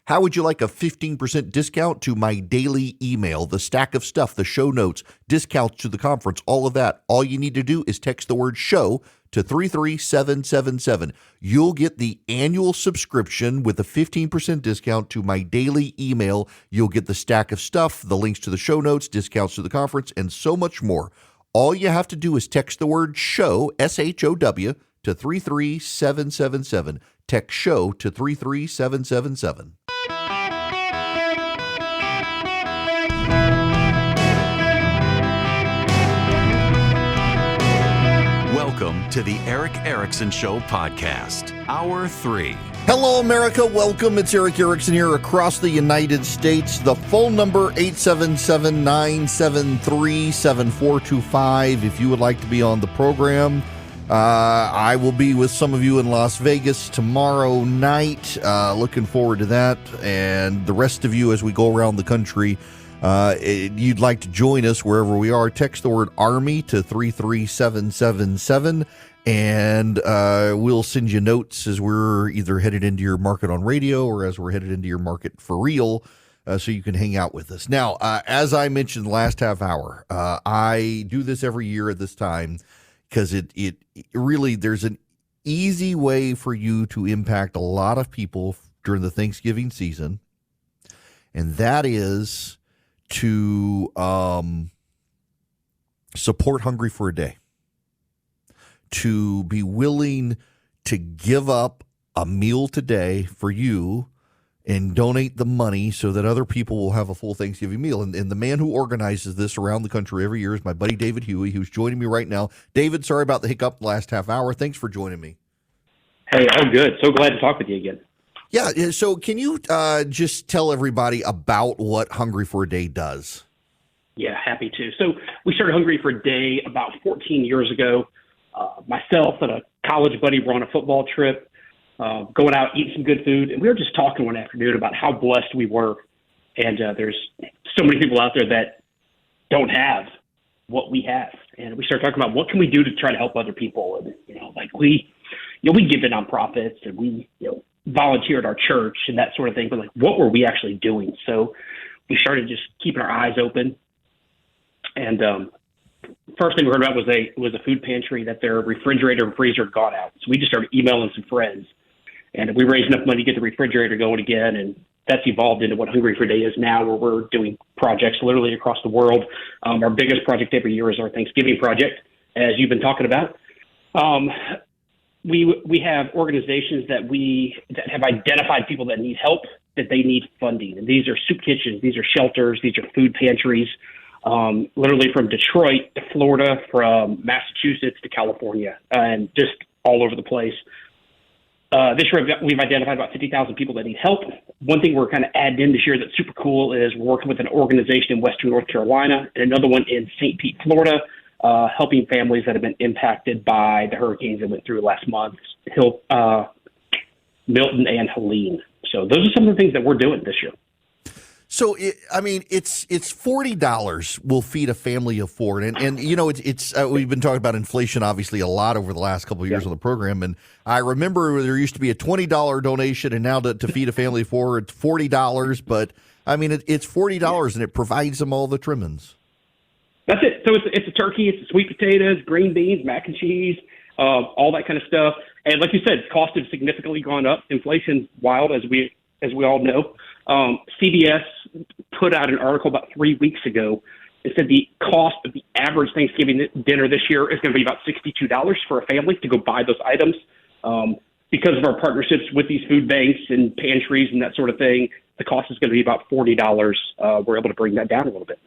How would you like a 15% discount to my daily email, the stack of stuff, the show notes, discounts to the conference, all of that? All you need to do is text the word show to 33777. You'll get the annual subscription with a 15% discount to my daily email. You'll get the stack of stuff, the links to the show notes, discounts to the conference, and so much more. All you have to do is text the word show, SHOW, to 33777. Text show to 33777. Welcome to the Eric Erickson Show podcast, Hour 3. Hello, America. Welcome. It's Eric Erickson here across the United States. The phone number, 877-973-7425. If you would like to be on the program, I will be with some of you in Las Vegas tomorrow night. Looking forward to that. And the rest of you, as we go around the country, you'd like to join us wherever we are, text the word Army to 33777, and we'll send you notes as we're either headed into your market on radio or as we're headed into your market for real, so you can hang out with us. Now, as I mentioned the last half hour, I do this every year at this time because it really, there's an easy way for you to impact a lot of people during the Thanksgiving season, and that is to support Hungry for a Day, to be willing to give up a meal today for you and donate the money so that other people will have a full Thanksgiving meal. And the man who organizes this around the country every year is my buddy David Huey, who's joining me right now. David, sorry about the hiccup last half hour. Thanks for joining me. Hey, all good. So glad to talk with you again. Yeah, so can you just tell everybody about what Hungry for a Day does? Yeah, happy to. So we started Hungry for a Day about 14 years ago. Myself and a college buddy were on a football trip, going out, eating some good food, and we were just talking one afternoon about how blessed we were. And there's so many people out there that don't have what we have. And we started talking about what can we do to try to help other people. And, we give to nonprofits and we, volunteered our church and that sort of thing, but what were we actually doing? So we started just keeping our eyes open. And first thing we heard about was a food pantry that their refrigerator and freezer had gone out. So we just started emailing some friends, and we raised enough money to get the refrigerator going again. And that's evolved into what Hungry for a Day is now, where we're doing projects literally across the world. Our biggest project every year is our Thanksgiving project, as you've been talking about. We have organizations that have identified people that need help, that they need funding. And these are soup kitchens, these are shelters, these are food pantries, literally from Detroit to Florida, from Massachusetts to California, and just all over the place. This year we've identified about 50,000 people that need help. One thing we're kind of adding in this year that's super cool is we're working with an organization in Western North Carolina and another one in St. Pete, Florida, helping families that have been impacted by the hurricanes that went through last month, Milton and Helene. So those are some of the things that we're doing this year. So, it's $40 will feed a family of four. And we've been talking about inflation, obviously, a lot over the last couple of years on the program. And I remember there used to be a $20 donation, and now to feed a family of four, it's $40. But, it's $40, and it provides them all the trimmings. That's it. So it's a turkey, it's sweet potatoes, green beans, mac and cheese, all that kind of stuff. And like you said, costs have significantly gone up. Inflation's wild, as we all know. CBS put out an article about 3 weeks ago. It said the cost of the average Thanksgiving dinner this year is going to be about $62 for a family to go buy those items. Because of our partnerships with these food banks and pantries and that sort of thing, the cost is going to be about $40. We're able to bring that down a little bit.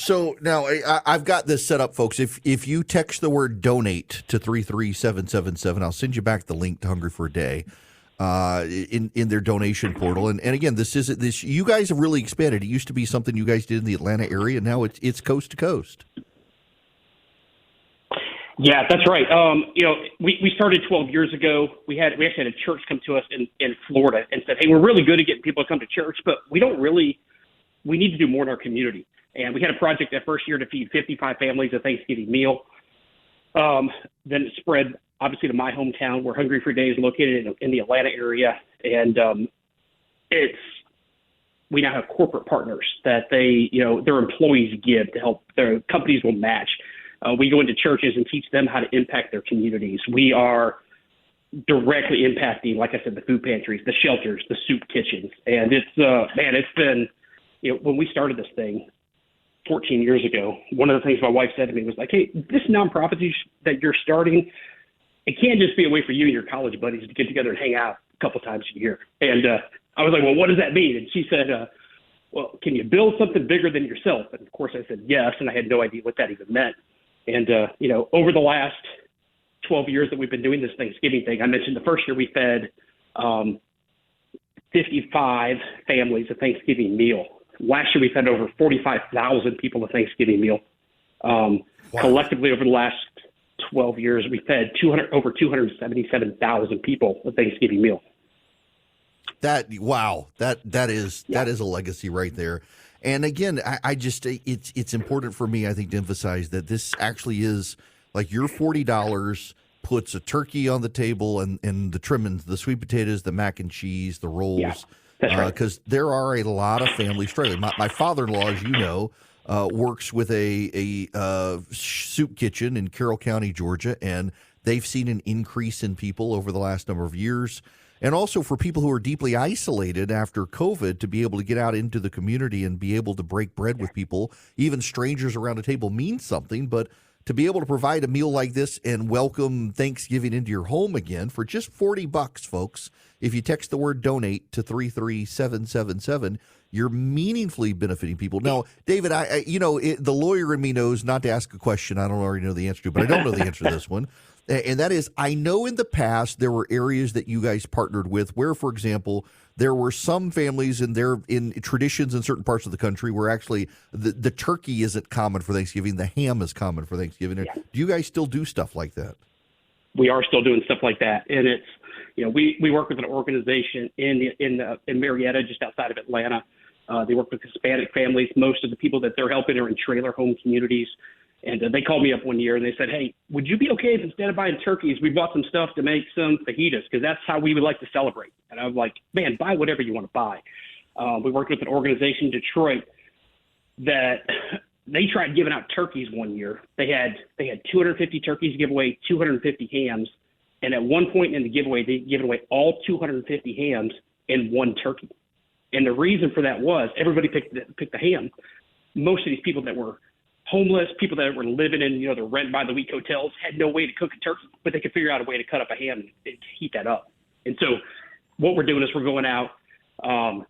So now I've got this set up, folks. If you text the word donate to 33777, I'll send you back the link to Hungry for a Day in their donation portal. And again, this you guys have really expanded. It used to be something you guys did in the Atlanta area. Now it's coast to coast. Yeah, that's right. We started 12 years ago. We actually had a church come to us in Florida and said, hey, we're really good at getting people to come to church, but we need to do more in our community. And we had a project that first year to feed 55 families a Thanksgiving meal. Then it spread, obviously, to my hometown, where Hungry for a Day is located in the Atlanta area. And we now have corporate partners that their employees give to help. Their companies will match. We go into churches and teach them how to impact their communities. We are directly impacting, like I said, the food pantries, the shelters, the soup kitchens. And it's been, when we started this thing 14 years ago, one of the things my wife said to me was like, hey, this nonprofit that you're starting, it can't just be a way for you and your college buddies to get together and hang out a couple times a year. And I was like, well, what does that mean? And she said, well, can you build something bigger than yourself? And of course I said yes, and I had no idea what that even meant. And, over the last 12 years that we've been doing this Thanksgiving thing, I mentioned the first year we fed 55 families a Thanksgiving meal. Last year we fed over 45,000 people a Thanksgiving meal. Wow. Collectively over the last 12 years, we fed over 277,000 people a Thanksgiving meal. That is a legacy right there. And again, I just it's important for me, I think, to emphasize that this actually is like your $40 puts a turkey on the table and the trimmings, the sweet potatoes, the mac and cheese, the rolls. Yeah, that's right. Because there are a lot of families struggling. My father-in-law, as you know, works with a soup kitchen in Carroll County, Georgia, and they've seen an increase in people over the last number of years. And also for people who are deeply isolated after COVID to be able to get out into the community and be able to break bread with people, even strangers around a table, means something. But to be able to provide a meal like this and welcome Thanksgiving into your home again for just $40, folks, if you text the word donate to 33777, you're meaningfully benefiting people. Now, David, the lawyer in me knows not to ask a question I don't already know the answer to, but I don't know the answer to this one. And that is, I know in the past there were areas that you guys partnered with where, for example, there were some families in traditions in certain parts of the country where actually the turkey isn't common for Thanksgiving, the ham is common for Thanksgiving. Yeah. Do you guys still do stuff like that? We are still doing stuff like that, and it's we work with an organization in Marietta, just outside of Atlanta. They work with Hispanic families. Most of the people that they're helping are in trailer home communities. And they called me up one year and they said, hey, would you be okay if instead of buying turkeys, we bought some stuff to make some fajitas? Because that's how we would like to celebrate. And I was like, man, buy whatever you want to buy. We worked with an organization in Detroit that they tried giving out turkeys one year. They had 250 turkeys to give away, 250 hams. And at one point in the giveaway, they gave away all 250 hams and one turkey. And the reason for that was everybody picked the ham. Most of these people that were homeless, people that were living in, the rent by the week hotels had no way to cook a turkey, but they could figure out a way to cut up a ham and heat that up. And so what we're doing is we're going out and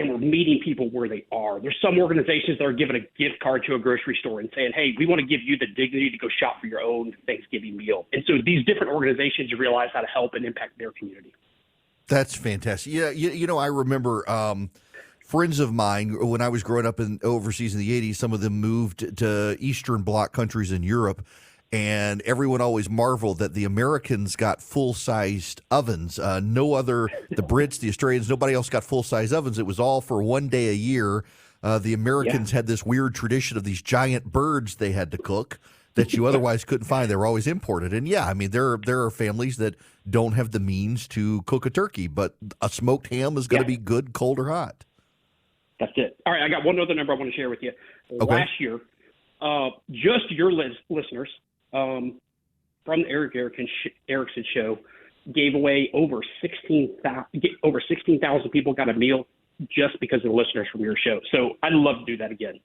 we're meeting people where they are. There's some organizations that are giving a gift card to a grocery store and saying, hey, we want to give you the dignity to go shop for your own Thanksgiving meal. And so these different organizations realize how to help and impact their community. That's fantastic. Yeah, I remember friends of mine, when I was growing up overseas in the 80s, some of them moved to Eastern Bloc countries in Europe, and everyone always marveled that the Americans got full-sized ovens. The Brits, the Australians, nobody else got full-size ovens. It was all for one day a year. The Americans had this weird tradition of these giant birds they had to cook that you otherwise couldn't find. They were always imported. And there are families that don't have the means to cook a turkey, but a smoked ham is going to be good, cold or hot. That's it. All right, I got one other number I want to share with you. Okay. Last year, just your listeners from the Eric Erickson Show gave away over 16,000 people got a meal just because of the listeners from your show. So I'd love to do that again.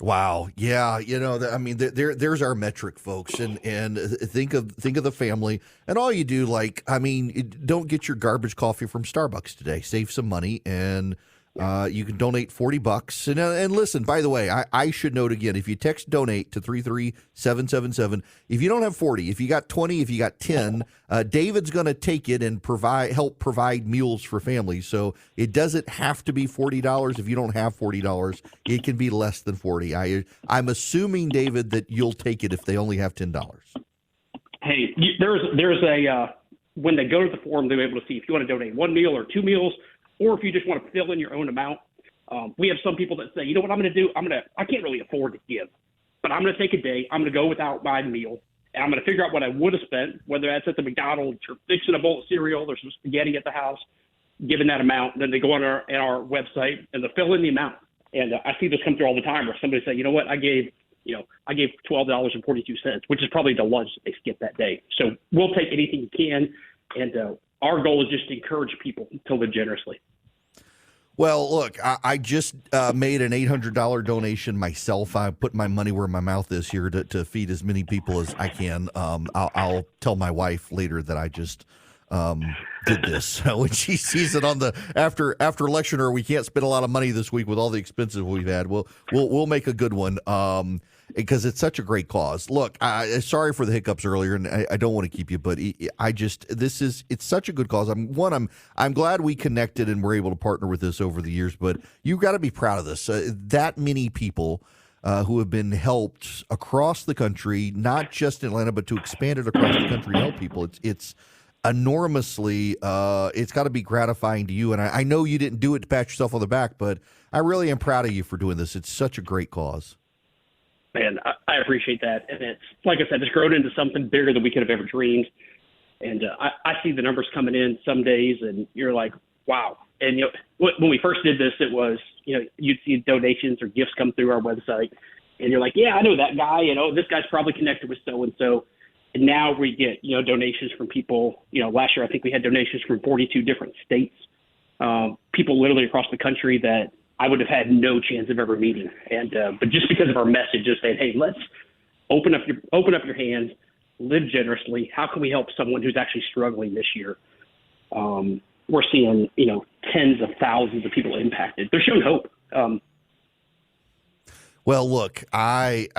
Wow. Yeah. There's our metric, folks. And think of the family and all you do. Don't get your garbage coffee from Starbucks today. Save some money and you can donate $40. And listen, by the way, I should note again, if you text donate to 33777, if you don't have 40, if you got 20, if you got 10, David's going to take it and help provide meals for families. So it doesn't have to be $40. If you don't have $40, it can be less than 40. I'm assuming, David, that you'll take it if they only have $10. Hey, there's a when they go to the forum, they're able to see if you want to donate one meal or two meals, or if you just want to fill in your own amount. We have some people that say, you know what I'm going to do? I can't really afford to give, but I'm going to take a day. I'm going to go without my meal, and I'm going to figure out what I would have spent, whether that's at the McDonald's or fixing a bowl of cereal or some spaghetti at the house. given that amount, then they go on our website and they'll fill in the amount. And I see this come through all the time where somebody say, you know what, I gave $12.42, which is probably the lunch that they skipped that day. So we'll take anything you can. And our goal is just to encourage people to live generously. Well, look, I just made an $800 donation myself. I put my money where my mouth is here to feed as many people as I can. I'll tell my wife later that I just did this. So when she sees it on the after election, or we can't spend a lot of money this week with all the expenses we've had, we'll make a good one. Because it's such a great cause. Look, sorry for the hiccups earlier, and I don't want to keep you, but it's such a good cause. I'm glad we connected and were able to partner with this over the years. But you've got to be proud of this. That many people who have been helped across the country, not just in Atlanta, but to expand it across the country to help people. It's enormously. It's got to be gratifying to you. And I know you didn't do it to pat yourself on the back, but I really am proud of you for doing this. It's such a great cause. Man, I appreciate that. And it's, like I said, it's grown into something bigger than we could have ever dreamed. And I see the numbers coming in some days, and you're like, wow. And, when we first did this, it was, you'd see donations or gifts come through our website, and you're like, yeah, I know that guy. This guy's probably connected with so-and-so. And now we get, donations from people. Last year I think we had donations from 42 different states, people literally across the country that I would have had no chance of ever meeting. And but just because of our message, just saying, hey, let's open up your hands, live generously. How can we help someone who's actually struggling this year? We're seeing, tens of thousands of people impacted. They're showing hope. Well, look, it's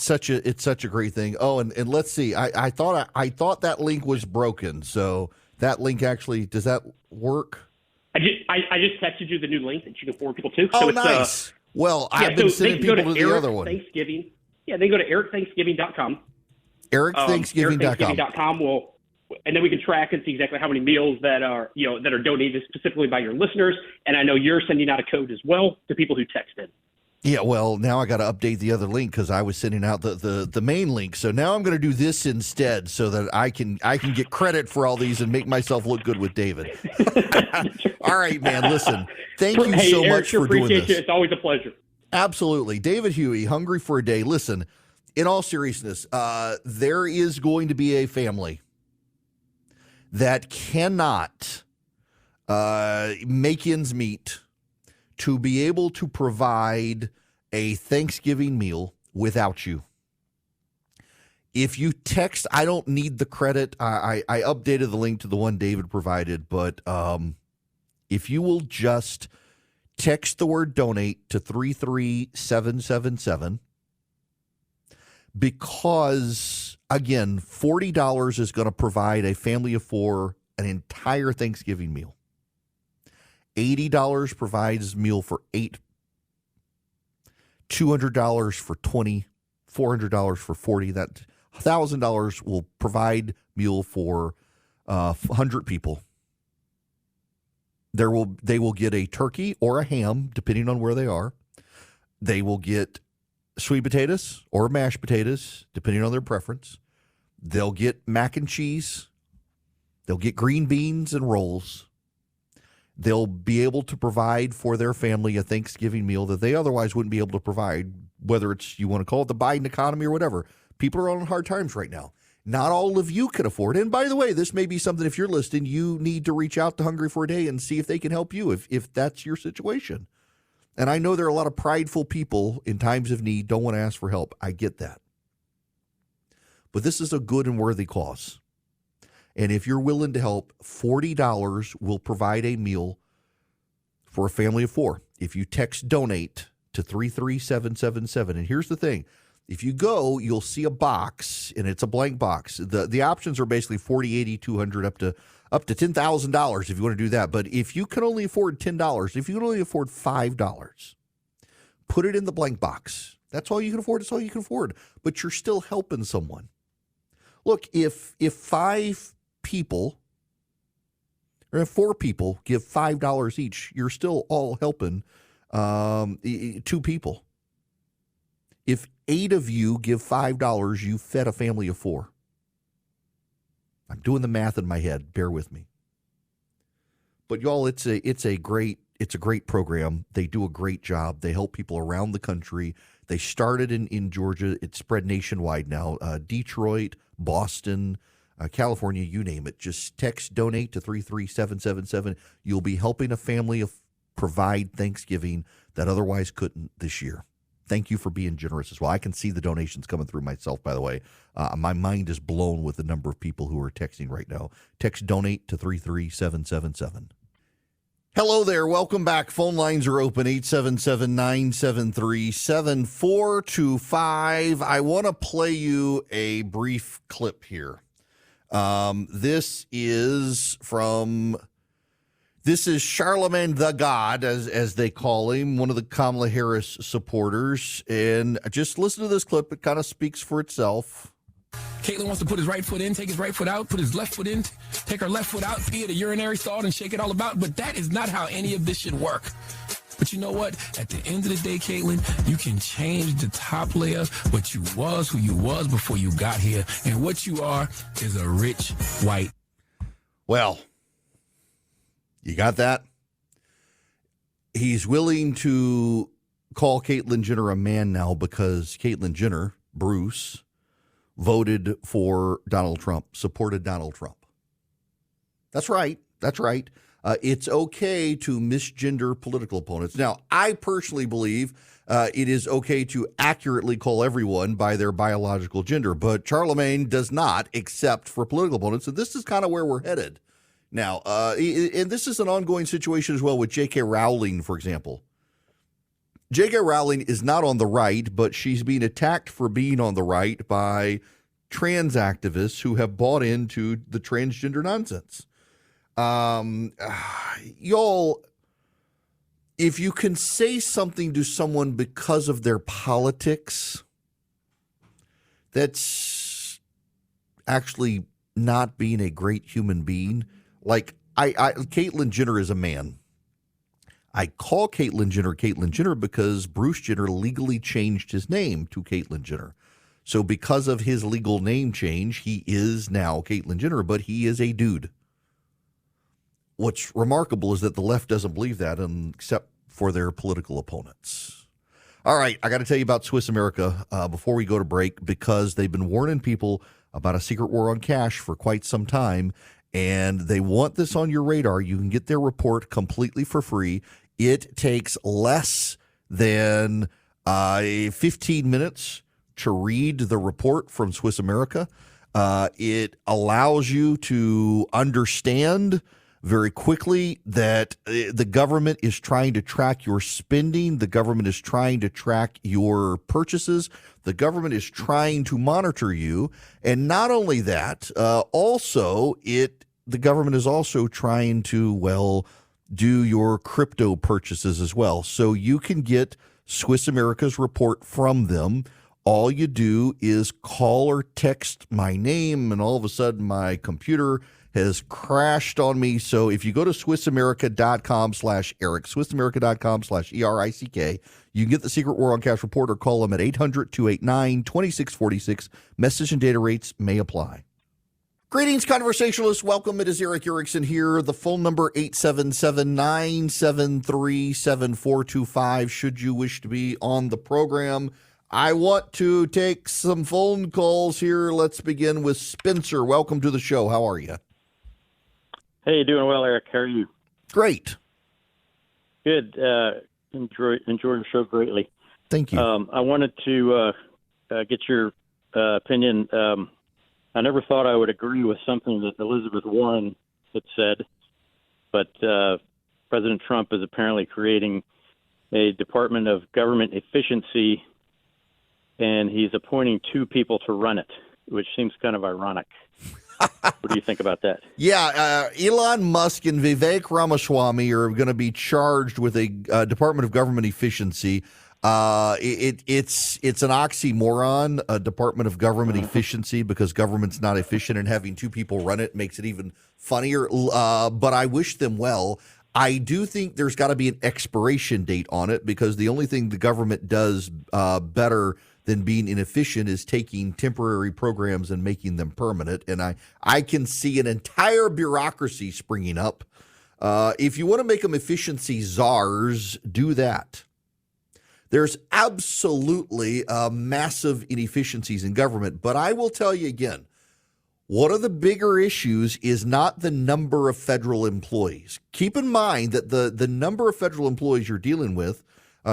such a great thing. Oh, and let's see. I thought that link was broken. So that link actually, does that work? I just texted you the new link that you can forward people to. Oh, so nice. I've been sending people to the other one. Thanksgiving. Yeah, they can go to ericthanksgiving.com. ericthanksgiving.com. And then we can track and see exactly how many meals that are donated specifically by your listeners. And I know you're sending out a code as well to people who text in. Yeah, well, now I got to update the other link because I was sending out the main link. So now I'm going to do this instead so that I can get credit for all these and make myself look good with David. All right, man, listen, thank you so much for doing this. It's always a pleasure. Absolutely. David Huey, Hungry for a Day. Listen, in all seriousness, there is going to be a family that cannot make ends meet to be able to provide a Thanksgiving meal without you. If you text, I don't need the credit. I updated the link to the one David provided, but if you will just text the word donate to 33777, because, again, $40 is going to provide a family of four an entire Thanksgiving meal. $80 provides meal for 8, $200 for 20, $400 for 40. That $1,000 will provide meal for 100 people. They will get a turkey or a ham, depending on where they are. They will get sweet potatoes or mashed potatoes, depending on their preference. They'll get mac and cheese. They'll get green beans and rolls. They'll be able to provide for their family a Thanksgiving meal that they otherwise wouldn't be able to provide, whether it's, you want to call it the Biden economy or whatever. People are on hard times right now. Not all of you can afford it. And by the way, this may be something, if you're listening, you need to reach out to Hungry for a Day and see if they can help you, if that's your situation. And I know there are a lot of prideful people in times of need, don't want to ask for help. I get that. But this is a good and worthy cause. And if you're willing to help, $40 will provide a meal for a family of four. If you text donate to 33777. And here's the thing. If you go, you'll see a box, and it's a blank box. The options are basically $40, $80, $200, up to $10,000 if you want to do that. But if you can only afford $10, if you can only afford $5, put it in the blank box. That's all you can afford. That's all you can afford. But you're still helping someone. Look, if 5 people, or if 4 people give $5 each, you're still all helping 2 people. If 8 of you give $5, you fed a family of 4. I'm doing the math in my head. Bear with me. But y'all, it's a great program. They do a great job. They help people around the country. They started in Georgia. It's spread nationwide now. Detroit, Boston, California, you name it. Just text donate to 33777. You'll be helping a family provide Thanksgiving that otherwise couldn't this year. Thank you for being generous as well. I can see the donations coming through myself, by the way. My mind is blown with the number of people who are texting right now. Text donate to 33777. Hello there. Welcome back. Phone lines are open, 877-973-7425. I want to play you a brief clip here. This is Charlemagne the God, as they call him, one of the Kamala Harris supporters. And just listen to this clip. It kind of speaks for itself. Caitlin wants to put his right foot in, take his right foot out, put his left foot in, take her left foot out, pee at a urinary stall and shake it all about. But that is not how any of this should work. But you know what? At the end of the day, Caitlin, you can change the top layer, what you was, who you was before you got here. And what you are is a rich white. Well, you got that? He's willing to call Caitlyn Jenner a man now because Caitlyn Jenner, Bruce, voted for Donald Trump, supported Donald Trump. That's right. That's right. It's okay to misgender political opponents. Now, I personally believe it is okay to accurately call everyone by their biological gender, but Charlemagne does not, except for political opponents. And this is kind of where we're headed. Now, and this is an ongoing situation as well with J.K. Rowling, for example. J.K. Rowling is not on the right, but she's being attacked for being on the right by trans activists who have bought into the transgender nonsense. Y'all, if you can say something to someone because of their politics, that's actually not being a great human being. Like, Caitlyn Jenner is a man. I call Caitlyn Jenner because Bruce Jenner legally changed his name to Caitlyn Jenner. So because of his legal name change, he is now Caitlyn Jenner, but he is a dude. What's remarkable is that the left doesn't believe that, except for their political opponents. All right, I got to tell you about Swiss America before we go to break, because they've been warning people about a secret war on cash for quite some time, and they want this on your radar. You can get their report completely for free. It takes less than 15 minutes to read the report from Swiss America. It allows you to understand very quickly that the government is trying to track your spending. The government is trying to track your purchases. The government is trying to monitor you. And not only that, the government is also trying to, do your crypto purchases as well. So you can get Swiss America's report from them. All you do is call or text my name, and all of a sudden my computer has crashed on me. So if you go to SwissAmerica.com/Eric, SwissAmerica.com/ERICK, you can get the Secret War on Cash report or call them at 800-289-2646. Message and data rates may apply. Greetings, conversationalists. Welcome. It is Eric Erickson here. The phone number, 877-973-7425, should you wish to be on the program. I want to take some phone calls here. Let's begin with Spencer. Welcome to the show. How are you? Hey, doing well, Eric. How are you? Great. Good. Enjoy the show greatly. Thank you. I wanted to get your opinion. I never thought I would agree with something that Elizabeth Warren had said, but President Trump is apparently creating a Department of Government Efficiency, and he's appointing 2 people to run it, which seems kind of ironic. What do you think about that? Yeah, Elon Musk and Vivek Ramaswamy are going to be charged with a Department of Government Efficiency. It's an oxymoron, a Department of Government Efficiency, because government's not efficient, and having 2 people run it makes it even funnier. But I wish them well. I do think there's got to be an expiration date on it, because the only thing the government does better than being inefficient is taking temporary programs and making them permanent. And I can see an entire bureaucracy springing up If you want to make them efficiency czars, do that. There's absolutely massive inefficiencies in government, but I will tell you again, one of the bigger issues is not the number of federal employees. Keep in mind that the number of federal employees you're dealing with,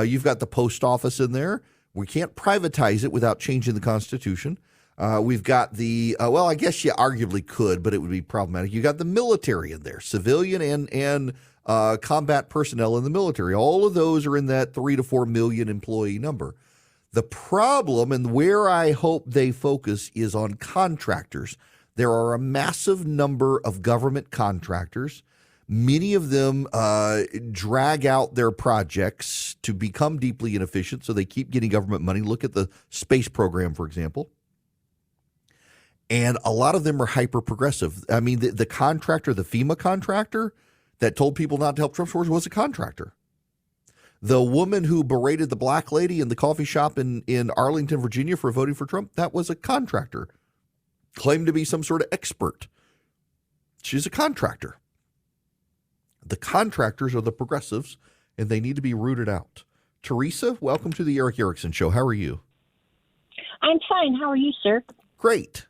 you've got the post office in there. We can't privatize it without changing the Constitution. We've got well, I guess you arguably could, but it would be problematic. You got the military in there, civilian and combat personnel in the military. All of those are in that 3 to 4 million employee number. The problem, and where I hope they focus, is on contractors. There are a massive number of government contractors. Many of them drag out their projects to become deeply inefficient, so they keep getting government money. Look at the space program, for example. And a lot of them are hyper-progressive. I mean, the contractor, the FEMA contractor that told people not to help Trump supporters was a contractor. The woman who berated the black lady in the coffee shop in Arlington, Virginia for voting for Trump, that was a contractor. Claimed to be some sort of expert. She's a contractor. The contractors are the progressives, and they need to be rooted out. Teresa, welcome to the Eric Erickson Show. How are you? I'm fine. How are you, sir? Great.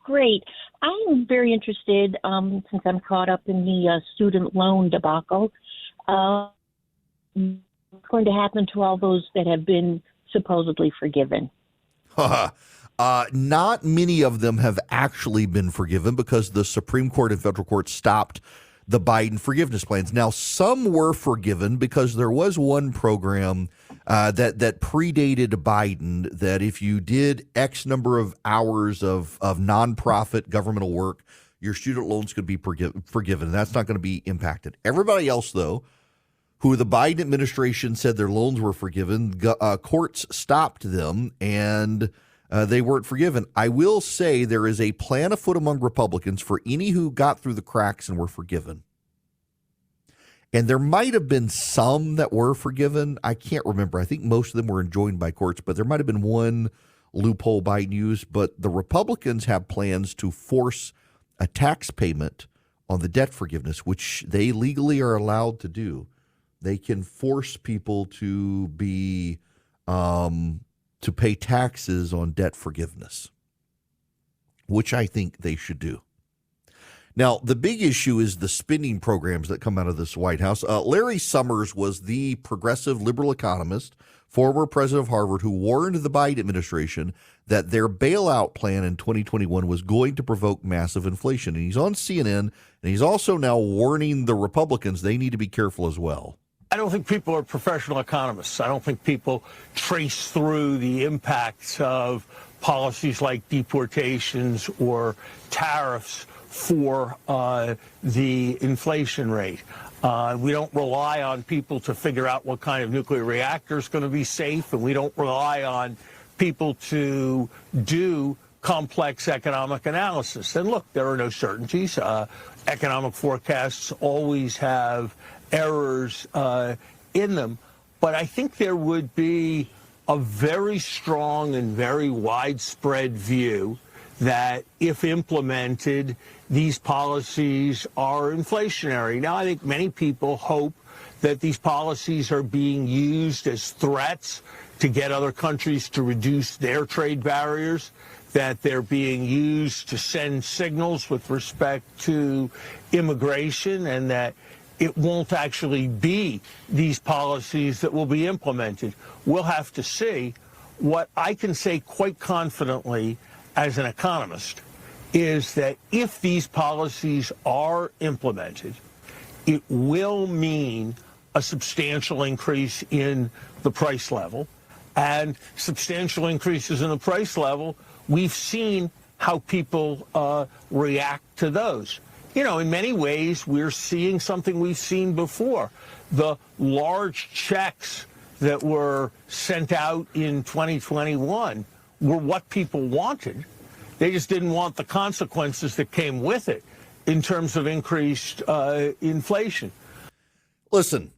Great. I'm very interested, since I'm caught up in the student loan debacle, what's going to happen to all those that have been supposedly forgiven? Not many of them have actually been forgiven because the Supreme Court and federal court stopped the Biden forgiveness plans. Now, some were forgiven because there was one program that predated Biden that if you did X number of hours of nonprofit governmental work, your student loans could be forgiven. That's not going to be impacted. Everybody else, though, who the Biden administration said their loans were forgiven, courts stopped them and they weren't forgiven. I will say there is a plan afoot among Republicans for any who got through the cracks and were forgiven. And there might have been some that were forgiven. I can't remember. I think most of them were enjoined by courts, but there might have been one loophole Biden used. But the Republicans have plans to force a tax payment on the debt forgiveness, which they legally are allowed to do. They can force people to be to pay taxes on debt forgiveness, which I think they should do. Now, the big issue is the spending programs that come out of this White House. Larry Summers was the progressive liberal economist, former president of Harvard, who warned the Biden administration that their bailout plan in 2021 was going to provoke massive inflation. And he's on CNN, and he's also now warning the Republicans they need to be careful as well. I don't think people are professional economists. I don't think people trace through the impacts of policies like deportations or tariffs for the inflation rate. We don't rely on people to figure out what kind of nuclear reactor is going to be safe, and we don't rely on people to do complex economic analysis. And look, there are no certainties. Economic forecasts always have errors in them, but I think there would be a very strong and very widespread view that if implemented, these policies are inflationary. Now, I think many people hope that these policies are being used as threats to get other countries to reduce their trade barriers, that they're being used to send signals with respect to immigration, and that it won't actually be these policies that will be implemented. We'll have to see. What I can say quite confidently as an economist is that if these policies are implemented, it will mean a substantial increase in the price level. And substantial increases in the price level, we've seen how people react to those. You know, in many ways, we're seeing something we've seen before. The large checks that were sent out in 2021 were what people wanted. They just didn't want the consequences that came with it in terms of increased inflation. Listen,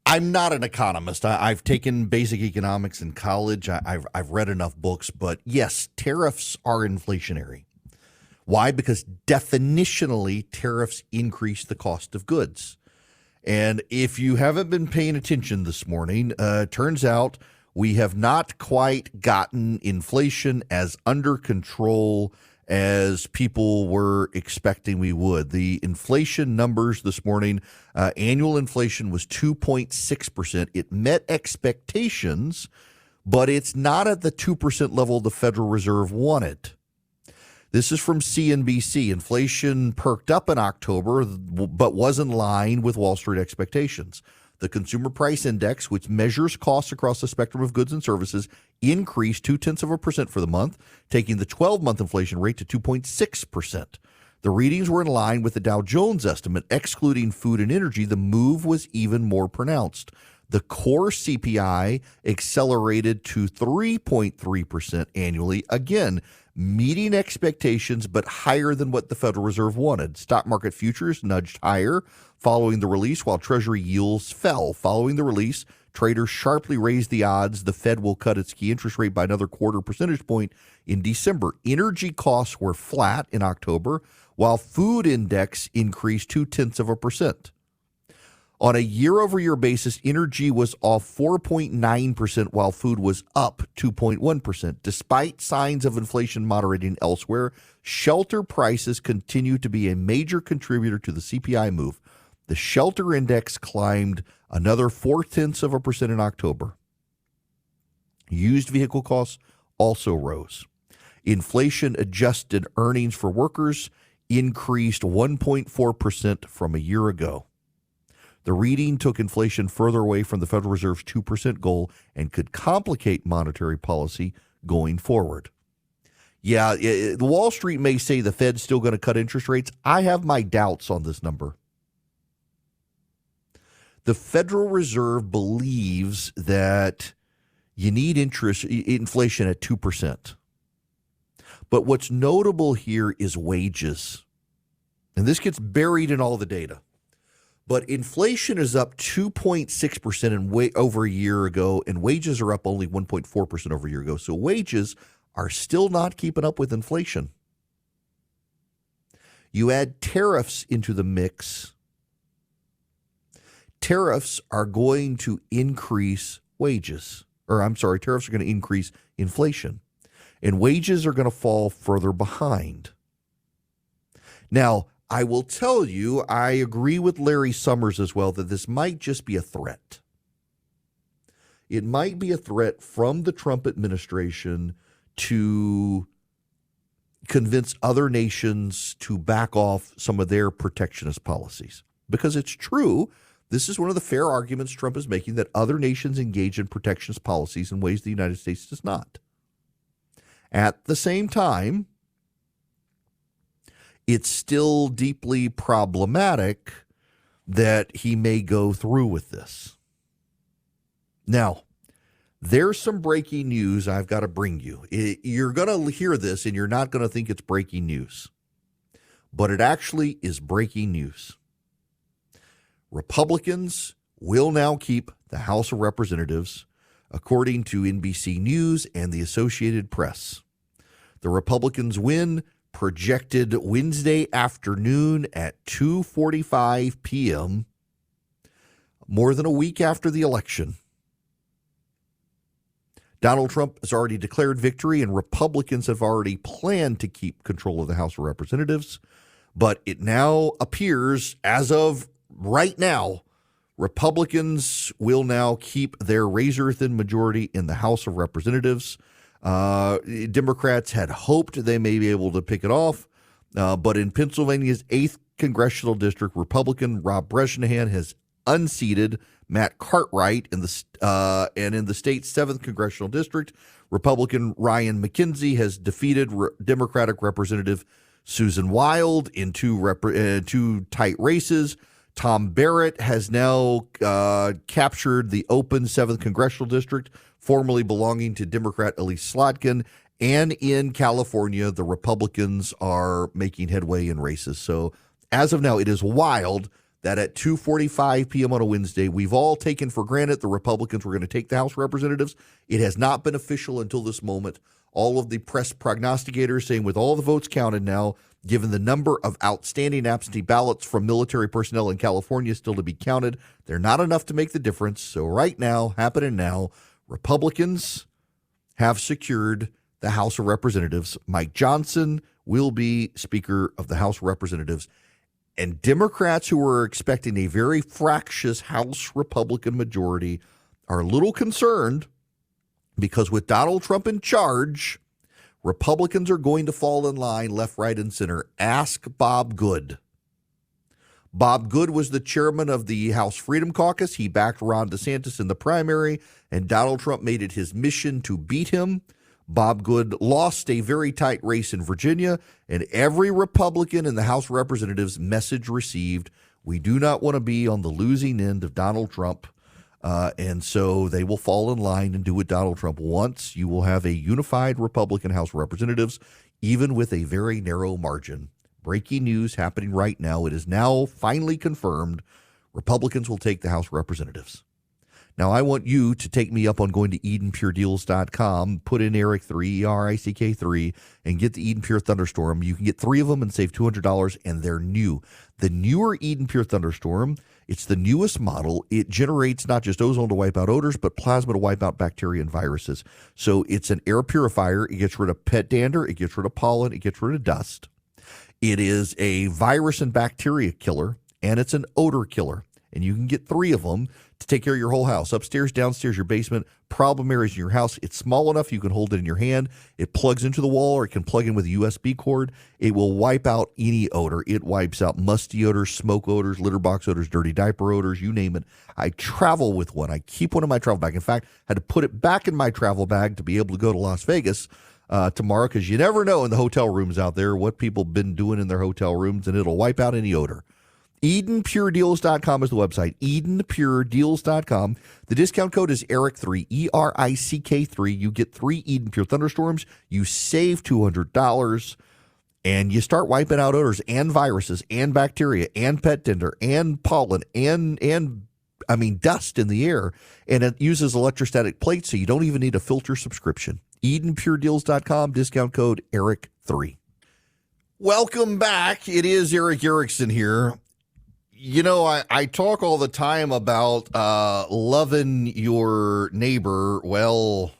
I'm not an economist. I've taken basic economics in college. I've read enough books, but yes, tariffs are inflationary. Why? Because definitionally, tariffs increase the cost of goods. And if you haven't been paying attention this morning, turns out we have not quite gotten inflation as under control as people were expecting we would. The inflation numbers this morning, annual inflation was 2.6%. It met expectations, but it's not at the 2% level the Federal Reserve wanted. This is from CNBC. Inflation perked up in October, but was in line with Wall Street expectations. The Consumer Price Index, which measures costs across the spectrum of goods and services, increased 0.2% for the month, taking the 12-month inflation rate to 2.6%. The readings were in line with the Dow Jones estimate. Excluding food and energy, the move was even more pronounced. The core CPI accelerated to 3.3% annually, again, meeting expectations but higher than what the Federal Reserve wanted. Stock market futures nudged higher following the release, while Treasury yields fell. Following the release, traders sharply raised the odds the Fed will cut its key interest rate by another 0.25 percentage point in December. Energy costs were flat in October, while food index increased 0.2%. On a year-over-year basis, energy was off 4.9%, while food was up 2.1%. Despite signs of inflation moderating elsewhere, shelter prices continue to be a major contributor to the CPI move. The shelter index climbed another 0.4% in October. Used vehicle costs also rose. Inflation-adjusted earnings for workers increased 1.4% from a year ago. The reading took inflation further away from the Federal Reserve's 2% goal and could complicate monetary policy going forward. Yeah, Wall Street may say the Fed's still going to cut interest rates. I have my doubts on this number. The Federal Reserve believes that you need inflation at 2%. But what's notable here is wages. And this gets buried in all the data. But inflation is up 2.6% over a year ago, and wages are up only 1.4% over a year ago. So wages are still not keeping up with inflation. You add tariffs into the mix. Tariffs are going to increase wages. Tariffs are going to increase inflation. And wages are going to fall further behind. Now, I will tell you, I agree with Larry Summers as well that this might just be a threat. It might be a threat from the Trump administration to convince other nations to back off some of their protectionist policies. Because it's true, this is one of the fair arguments Trump is making, that other nations engage in protectionist policies in ways the United States does not. At the same time, it's still deeply problematic that he may go through with this. Now, there's some breaking news I've got to bring you. You're going to hear this and you're not going to think it's breaking news. But it actually is breaking news. Republicans will now keep the House of Representatives, according to NBC News and the Associated Press. The Republicans win projected Wednesday afternoon at 2:45 p.m., more than a week after the election. Donald Trump has already declared victory, and Republicans have already planned to keep control of the House of Representatives. But it now appears, as of right now, Republicans will now keep their razor-thin majority in the House of Representatives. Democrats had hoped they may be able to pick it off, but in Pennsylvania's 8th congressional district, Republican Rob Bresnahan has unseated Matt Cartwright and in the state's 7th congressional district, Republican Ryan McKenzie has defeated Democratic Representative Susan Wild in two tight races. Tom Barrett has now captured the open 7th congressional district, formerly belonging to Democrat Elise Slotkin. And in California, the Republicans are making headway in races. So as of now, it is wild that at 2:45 p.m. on a Wednesday, we've all taken for granted the Republicans were going to take the House of Representatives. It has not been official until this moment. All of the press prognosticators saying with all the votes counted now, Given the number of outstanding absentee ballots from military personnel in California still to be counted, they're not enough to make the difference. So right now, happening now, Republicans have secured the House of Representatives. Mike Johnson will be Speaker of the House of Representatives. And Democrats who are expecting a very fractious House Republican majority are a little concerned because with Donald Trump in charge, Republicans are going to fall in line left, right, and center. Ask Bob Good. Bob Good was the chairman of the House Freedom Caucus. He backed Ron DeSantis in the primary, and Donald Trump made it his mission to beat him. Bob Good lost a very tight race in Virginia, and every Republican in the House of Representatives message received, we do not want to be on the losing end of Donald Trump. And so they will fall in line and do what Donald Trump wants. You will have a unified Republican House of Representatives, even with a very narrow margin. Breaking news happening right now. It is now finally confirmed. Republicans will take the House of Representatives. Now, I want you to take me up on going to EdenPureDeals.com, put in Eric3, ERICK3, and get the Eden Pure Thunderstorm. You can get 3 of them and save $200, and they're new. The newer Eden Pure Thunderstorm, it's the newest model. It generates not just ozone to wipe out odors, but plasma to wipe out bacteria and viruses. So it's an air purifier. It gets rid of pet dander. It gets rid of pollen. It gets rid of dust. It is a virus and bacteria killer, and it's an odor killer. And you can get 3 of them to take care of your whole house, upstairs, downstairs, your basement, problem areas in your house. It's small enough you can hold it in your hand. It plugs into the wall, or it can plug in with a USB cord. It will wipe out any odor. It wipes out musty odors, smoke odors, litter box odors, dirty diaper odors, you name it. I travel with one. I keep one in my travel bag. In fact, I had to put it back in my travel bag to be able to go to Las Vegas tomorrow, because you never know in the hotel rooms out there what people have been doing in their hotel rooms, and it'll wipe out any odor. EdenPureDeals.com is the website. EdenPureDeals.com. The discount code is ERICK3, ERICK3. You get 3 Eden Pure Thunderstorms. You save $200, and you start wiping out odors and viruses and bacteria and pet dander and pollen and dust in the air. And it uses electrostatic plates, so you don't even need a filter subscription. EdenPureDeals.com, discount code ERICK3. Welcome back. It is Eric Erickson here. You know, I talk all the time about loving your neighbor. Well,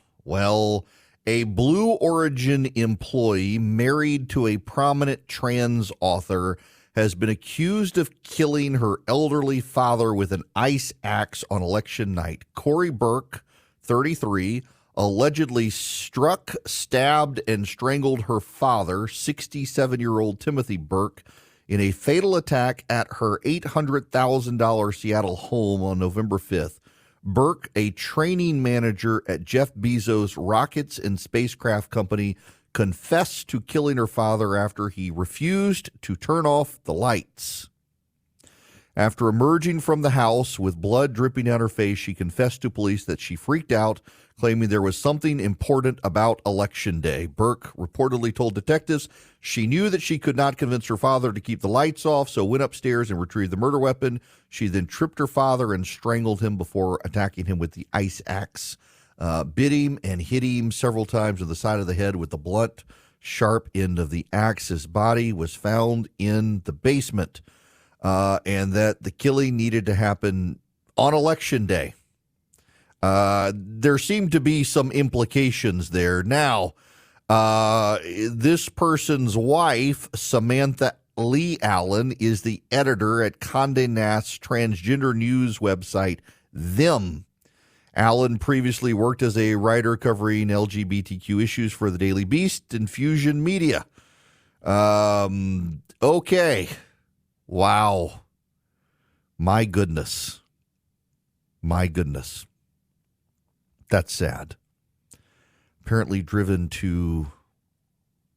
a Blue Origin employee married to a prominent trans author has been accused of killing her elderly father with an ice axe on election night. Corey Burke, 33, allegedly struck, stabbed, and strangled her father, 67-year-old Timothy Burke, in a fatal attack at her $800,000 Seattle home on November 5th. Burke, a training manager at Jeff Bezos' rockets and spacecraft company, confessed to killing her father after he refused to turn off the lights. After emerging from the house with blood dripping down her face, she confessed to police that she freaked out, claiming there was something important about Election Day. Burke reportedly told detectives she knew that she could not convince her father to keep the lights off, so went upstairs and retrieved the murder weapon. She then tripped her father and strangled him before attacking him with the ice axe. Bit him and hit him several times on the side of the head with the blunt, sharp end of the axe. His body was found in the basement, and that the killing needed to happen on Election Day. There seemed to be some implications there. Now, this person's wife, Samantha Lee Allen, is the editor at Condé Nast's transgender news website, Them. Allen previously worked as a writer covering LGBTQ issues for the Daily Beast and Fusion Media. Okay. Wow. My goodness. That's sad. Apparently driven to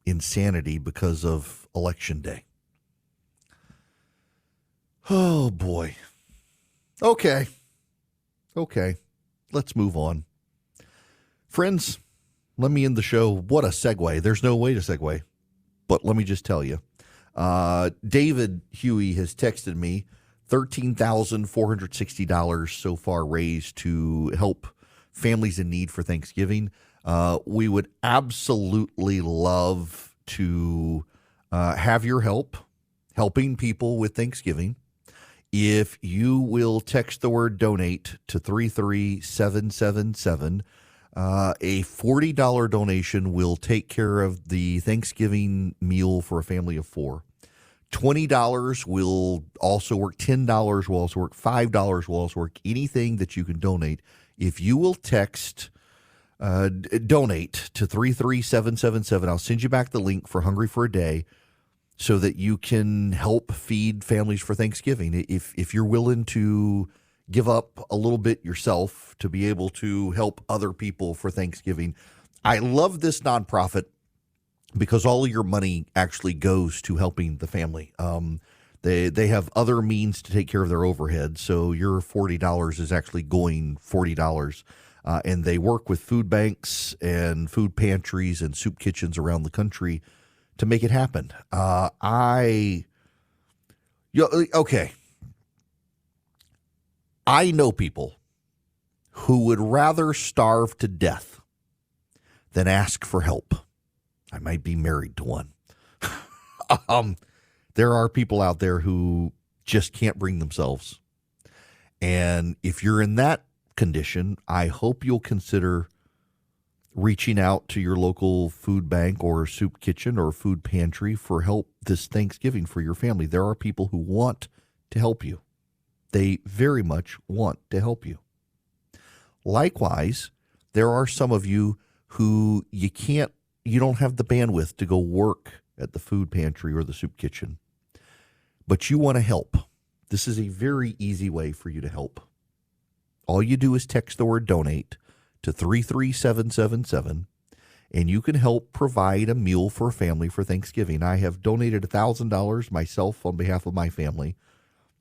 insanity because of Election Day. Oh, boy. Okay. Let's move on. Friends, let me end the show. What a segue. There's no way to segue. But let me just tell you. David Huey has texted me $13,460 so far raised to help families in need for Thanksgiving. We would absolutely love to have your help helping people with Thanksgiving. If you will text the word donate to 33777, a $40 donation will take care of the Thanksgiving meal for a family of 4. $20 will also work. $10 will also work. $5 will also work. Anything that you can donate. If you will text donate to 33777, I'll send you back the link for Hungry for a Day so that you can help feed families for Thanksgiving. If you're willing to give up a little bit yourself to be able to help other people for Thanksgiving. I love this nonprofit because all of your money actually goes to helping the family. They have other means to take care of their overhead, so your $40 is actually going $40. And they work with food banks and food pantries and soup kitchens around the country to make it happen. Okay. I know people who would rather starve to death than ask for help. I might be married to one. There are people out there who just can't bring themselves. And if you're in that condition, I hope you'll consider reaching out to your local food bank or soup kitchen or food pantry for help this Thanksgiving for your family. There are people who want to help you. They very much want to help you. Likewise, there are some of you who you don't have the bandwidth to go work at the food pantry or the soup kitchen, but you want to help. This is a very easy way for you to help. All you do is text the word donate to 33777, and you can help provide a meal for a family for Thanksgiving. I have donated $1,000 myself on behalf of my family,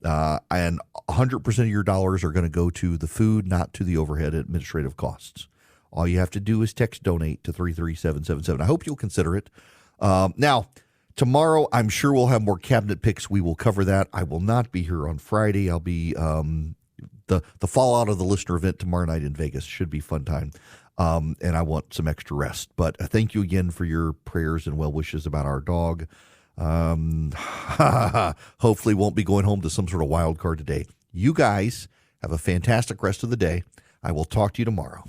and 100% of your dollars are going to go to the food, not to the overhead administrative costs. All you have to do is text donate to 33777. I hope you'll consider it. Now, tomorrow, I'm sure we'll have more cabinet picks. We will cover that. I will not be here on Friday. I'll be the fallout of the listener event tomorrow night in Vegas. Should be a fun time. And I want some extra rest. But thank you again for your prayers and well wishes about our dog. Hopefully won't be going home to some sort of wild card today. You guys have a fantastic rest of the day. I will talk to you tomorrow.